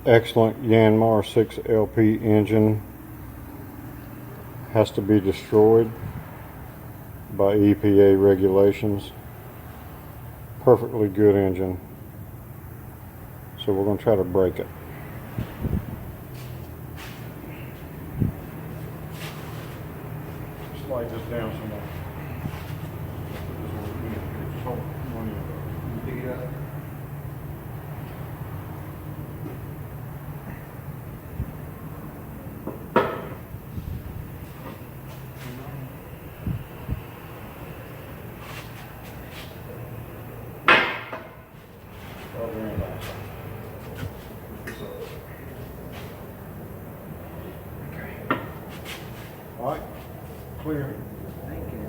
excellent Yanmar 6LP engine has to be destroyed by EPA regulations. Perfectly good engine. So we're going to try to break it. Slide this down some more. Pick it up. All right, clear. Thank you.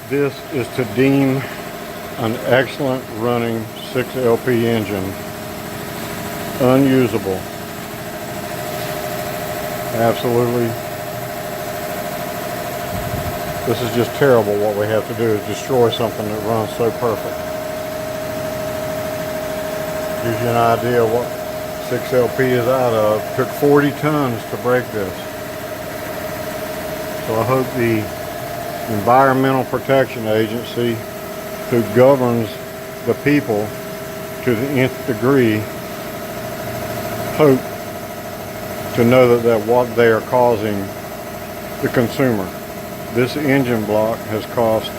This is to deem an excellent running 6LP engine unusable. Absolutely. This is just terrible. What we have to do is destroy something that runs so perfect. Gives you an idea what 6LP is out of. It took 40 tons to break this. So I hope the Environmental Protection Agency, who governs the people to the nth degree, hope to know that what they are causing the consumer. This engine block has cost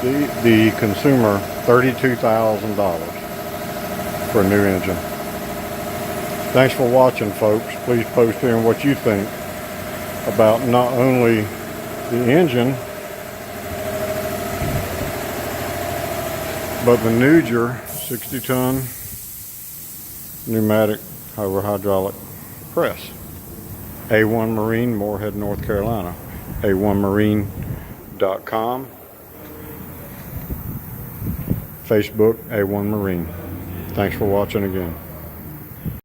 the consumer $32,000 for a new engine. Thanks for watching, folks. Please post in what you think about not only the engine, but the Nuger 60-ton pneumatic hydraulic press. A1 Marine, Moorhead, North Carolina. A1Marine.com. Facebook, A1 Marine. Thanks for watching again.